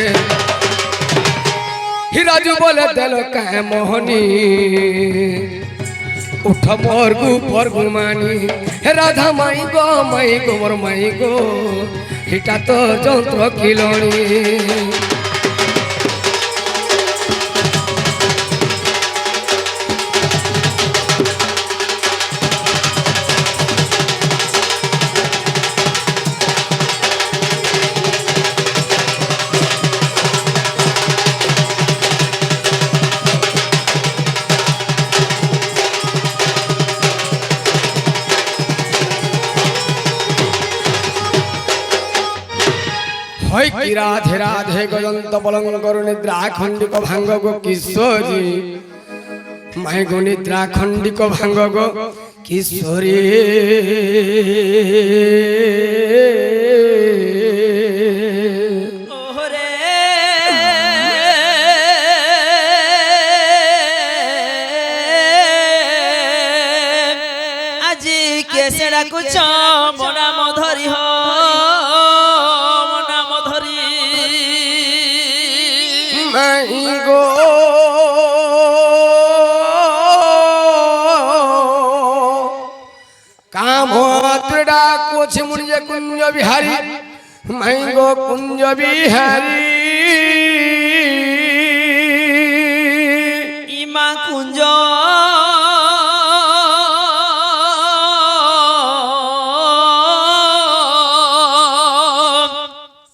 হি রাজু বলে দেল কাহে মোহনী उठ मोर गुपर गुमानी हे राधा माई गो मोर माई गो हिटा तो যন্ত্র কিলনি হয় কি রাধে রাধে গজন্ত বলঙ্গর নিদ্রা খণ্ডিক ভাঙ্গ গো কিশোরী মাই গো নিদ্রা খণ্ডিক ভাঙ্গ গো কিশোরী ওরে আজি কেসে ডাকুছ মো নাম ধরি হ মাই গো কাম ত্রিডা কোছে মুনিয়ে কুঞ্জ বিহারী মাই গো কুঞ্জ বিহারী ইমা কুঞ্জ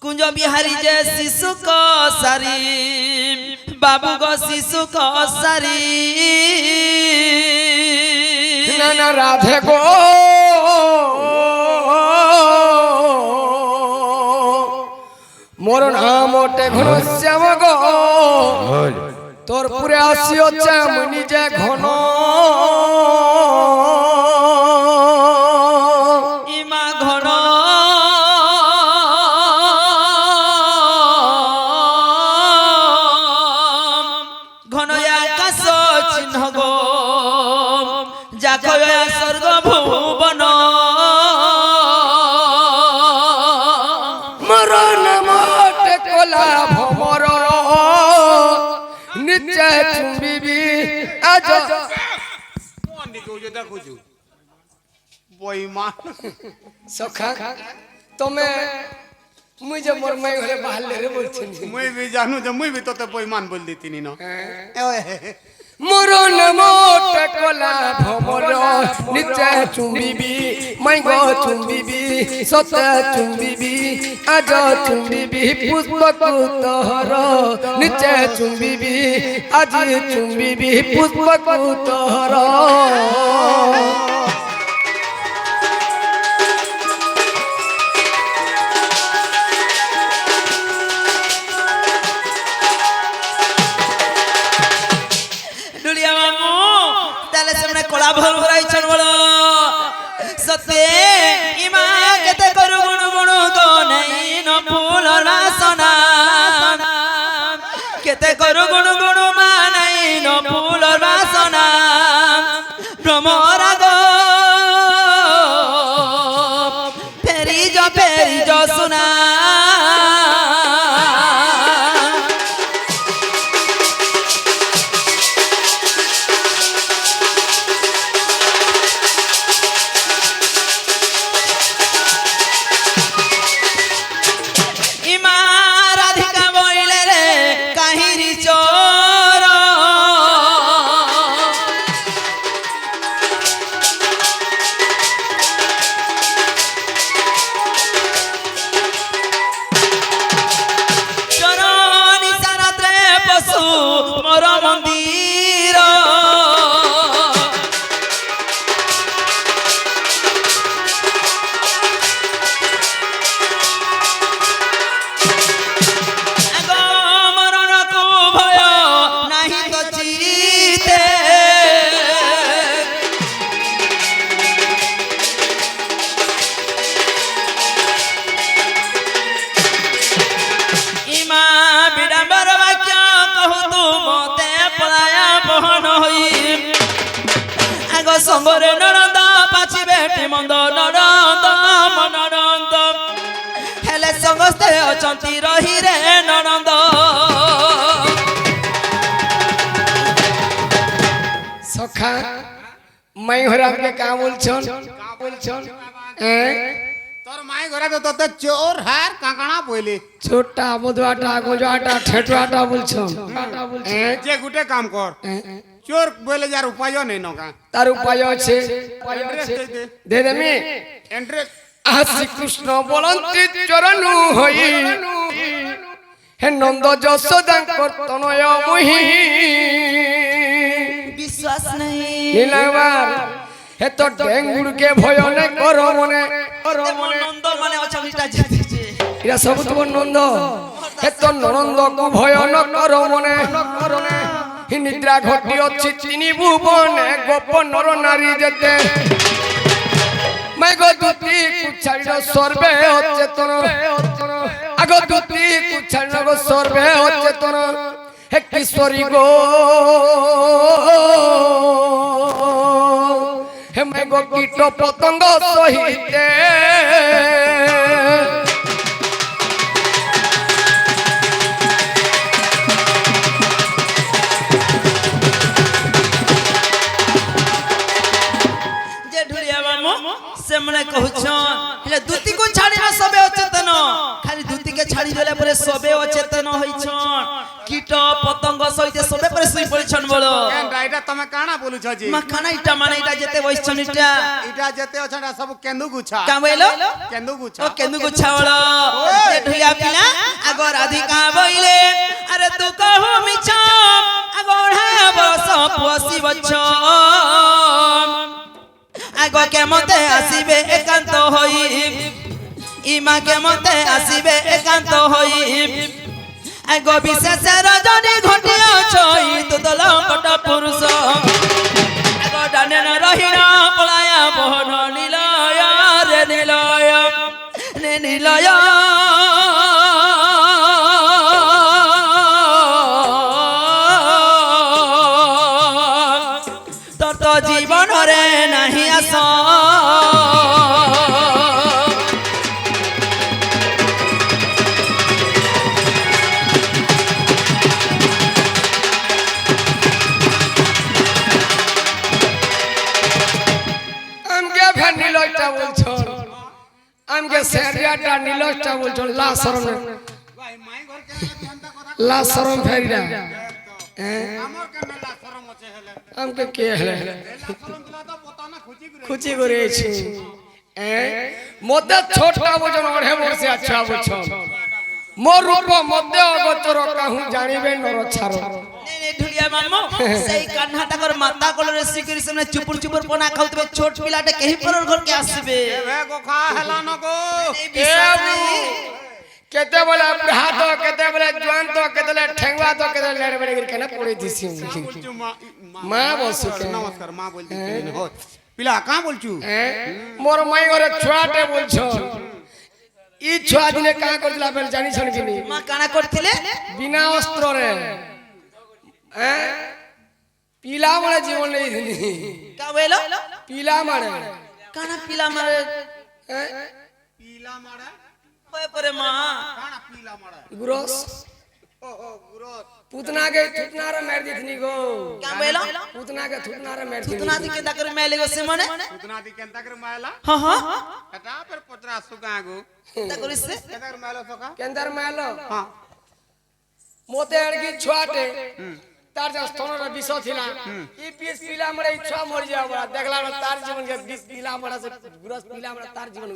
কুঞ্জ বিহারী যে শিশু কসারি বাবু গো শিশু কসারি না রাধে গো মোর নাম ওটে ঘনশ্যাম গো তোর পুরে আসিওছে আমি নিজে ঘন ইমা ঘন ঘন আকাশ চিহ্ন গো যাকয়া স্বর্গ ভুবন মোর নাম ওটে কোলা ভমর নিচে চুম্বিবি আজ দেখুছু বইমান সখা তুমি মুই যে মোর মাই ঘরে বাহালে রে বলছিস মুই বি জানু যে মুই বি তোতে বইমান বল দিতিনি না মোর নাম ওটে কোলা ভমর নিচে চুম্বিবি মাই গো চুম্বিবি সতে চুম্বিবি আজ চুম্বিবি পুষ্পক তহর নিচে চুম্বিবি আজ চুম্বিবি পুষ্পক তহর দুলিয়া মামু তাহলে সামনে কোলা ভর ভরাইছন বলো সতে ইমা কেতে করু গুণ গুণ গো নাই ন ফুল রাসনা কেতে করু গুণ গুণ মা নাই ন ফুল রাসনা ভ্রমরা গো ফেরি যো সুনা মোর মন্দির মরণকু ভয় নাহি তো চিতে ইমা বিড়ম্বর বাক্য কহু তু মতে পলায়া বহন হই আগ সঙ্গরে নরন্দ পাছি বেটি মন্দ নরন্দ মনরন্দ হেলে সমস্তে অচন্তি রহি রে নরন্দ সখা ঘরে আমাকে কা বলছন তোর মাই ঘরে তো তোতে চোর হার কাঁকড়া বইলে ছোটটা বদুয়াটা গোজুয়াটা ঠেটুয়াটা বলছন যে গুটে কাম কর চোর বইলে যার উপায় নেই নকা তার উপায় আছে দে দেমি এন্ট্রেস শ্রীকৃষ্ণ বলন্তি চরণ হই হে নন্দ যশোদাঙ্কর তনয় মুহি বিশ্বাস নেই নীলাবার হে তো ডেঙ্গুরকে ভয় নে কর মনে নন্দ মানে অচামিটা যেতেছে এরা সব তোমার নন্দ হে তো নন্দ কু ভয় ন কর মনে হি নিদ্রা ঘটি অছি তিনি ভুবনে গোপন নর নারী যেতে মাই গো দুতি কুছাড়ির সর্বে অচেতন আগো দুতি কুছাড়ির গো সর্বে অচেতন হে কিশোরী গো হে মাই গো কীট পতঙ্গ সহিতে যে ঢুলিয়া মামু সেমনে কহুছন হেলে দুতি কো ছাড়িবা সবে অচেতন খালি দুতি কে ছাড়ি দেলে পরে সবে অচেতন হইছন কীট পতঙ্গ সহিতে সবে পরে শুই পড়িছন বলো কেনটা এটা তুমি কানা বলুছ জি মা খানা ইটা মানে ইটা যেতে বইছন ইটা এটা যেতে অছটা সব কেন্দু গুছা কা বইলো কেন্দু গুছা ও কেন্দু গুছা বলো যে ঢুলিয়া পিলা আগো রাধিকা বইলে আরে তু কহু মিছ আগো হে বরস পসি বচ্ছ আগো কেমতে আসিবে একান্ত হই ইমা কেমতে আসিবে একান্ত হই আগো বিশেষ রজনী ঘটিয়া ছই তুদল পট পুরুষ আগো ডানে ন রহিন পলায়া বহন নীলয় রে নীলয় নে নীলয় তোর তো জীবন রে নাহি আস আমকে ফের নীলটা বলছন আমকে সেরিয়াটা নীলটা বলছন লা শরম ভাই মাই ঘর কে জানতা কথা লা শরম ফেরিরা আমার কেন লা শরম আছে হেলে আমকে কে হেলে লা শরম লা তো পতা না খুঁজি করে খুচি করেছি মধ্যে ছোটটা বলছন অঢ়ে বসে আচ্ছা বলছন মোর রূপ মধ্যে অগোচর কাহু জানিবে নর ছাড় নে নে ঢুলিয়া মামু সেই কান্না টাকর মাতা কলরে সিকিরি সামনে চুপুর চুপুর পোনা খাউতবে ছোট পিলাটা কেহি পরর ঘর কে আসবে এবে গোখা হেলা নগো এই বিশ্বাস নেই কেতে বলে হাত কেতে বলে জোয়ান তো কেতে বলে ঠেঙ্গা তো কেতে লড় বড় কেন পড়ে দিছি বলছু মা বসু কে নমস্কার মা বলছি হো পিলা কা বলছু মোর মাই ঘরে ছুয়াটে বলছ ই ছুয়া দিনে কা করছিলা বেল জানিছন কি নি মা কানা করছিলে বিনা অস্ত্র রে পিলা মানে জীবন নেই দিনি কা বইলো পিলা মানে কানা পিলা মারে পিলা মারা হয় পরে মা কানা পিলা মারা গুরস ও ও গুরত পুतना के थुतना रे मार दिथनी गो কা বইলো पुतना के थुतना रे मार তুনা দি কেদা করে মেলে গো সে মনে উতনা দি কেনতা করে মায়লা হ হ এটা पर পত্রা সুগা গো তা করিছে কেনতা করে মায়লা সকা केंदर मालो हां मोते अड़गी छुआटे तार जा स्तनर विष थिला ई पीस पीला मरे ई छुआ मर जा बड़ा देखला रे तार जीवन के विष पीला मरा से गुरस पीला मरा तार जीवन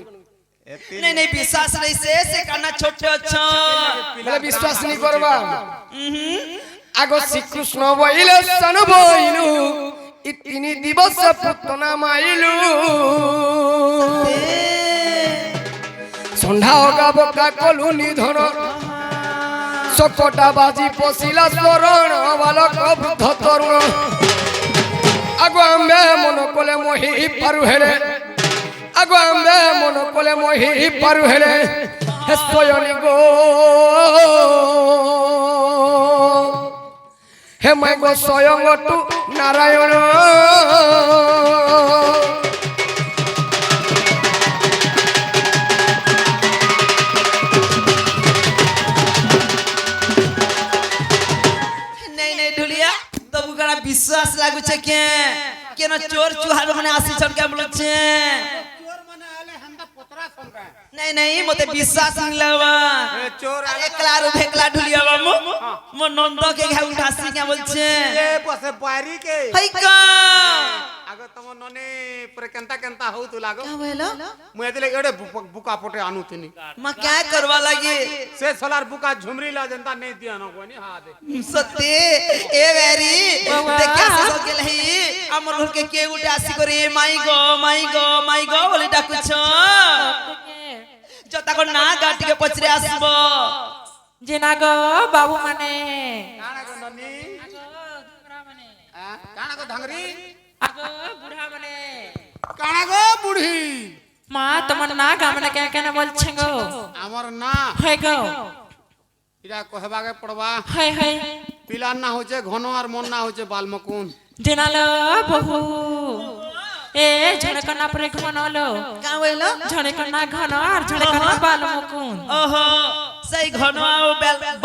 नहीं नहीं विश्वास नहीं से काना छोटे अच्छा बोले विश्वास नहीं करबा आगो श्री कृष्ण बइले सन बइलु इ तिनी दिवस पुतना माइलु সন্ধ্যা অগা বকা কলু নিধন সকটা বাজি পশিলা শরণ বালক বুদ্ধ তরুণ আগো আম্বে মন কলে মহি পারু হেলে আগো আম্বে মন কলে মহি পারু হেলে হে সয়নি গো হে মাই গো স্বয়ং টু নারায়ণ नहीं नहीं ढुलिया तबु कड़ा विश्वास लागु छे के केन চোর চুহার মানে আসিছন কে বলছে চোর মানে আলে হামদা পতরা সনকা নাই নাই মতে বিশ্বাস नहीं लगवा এ চোর আলে একলা আর ভেকলা ঢুলিয়া বামু মো নন্দ কে ঘাউ ঠাসি কে বলছে এ বসে বাইরি কে হাই কা আগে তম ননে পরে কেনতা কেনতা হউ তু লাগো क्या बोलो মু এদিলে এডে বুকা পটে আনুতিনি मां क्या करवा लगी সে সোলার বুকা ঝুমরি লা জনতা নেই দিয়া না কোনি হা দে सत्य ए वेरी देखिया से सो गेल ही हमर घर के के उठे आसी करे माई गो बोली डाकुछ जो ताको ना गाटी के पचरे आसबो जेना गो बाबू माने কানা গো ননি কানা গো ঢাঙ্গরি आगो बुढ़ा माने কানা গো বুড়ি माँ तमन ना गामने क्या कहना बोल छेंगो আমার না है गो ইরা কহবাগে পড়বা है পিলার না হচ্ছে ঘন আর মন না হচ্ছে বালমকুন जेना लो बहु ए झड़े करना परे घन लो का बोलो झड़े करना घन और झड़े करना बाल मुकुन ओहो सही घनो आओ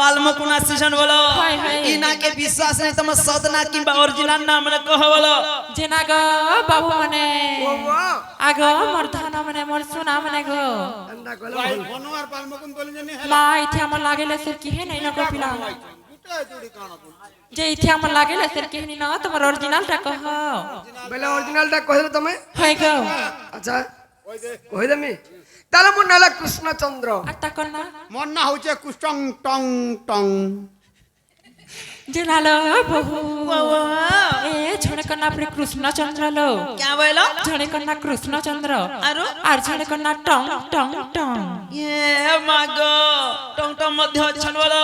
बालमकुना सीजन बोलो हाय, हाय। इना के विश्वास नहीं तुम सदना किंबा ओरिजिनल नाम रे कह बोलो जेना गो बाबू माने आगो मोर धन माने मोर सोना माने गो ভাই ঘন আর বালমকুন বলি জানি माँ इथे हमर लागेले सिर की है नहीं ना को पिला দুটা জুড়ি কানা তুই जे इथे हमर लागेले सिर की नहीं ना तुम्हार ओरिजिनल टा कह বেলা অরিজিনালটা কইলে তুমি है गो আচ্ছা কই দেমি তাহলে মোর নালা কৃষ্ণচন্দ্র आता करना মন না হচ্ছে কুষ্টং টং টং जेना लो बहु ए झड़े करना परे कृष्ण चंद्र लो क्या बोलो झड़े करना कृष्ण चंद्र आरो और झड़े करना टंग टंग टंग ये मागो टंग टंग मध्य छन बोलो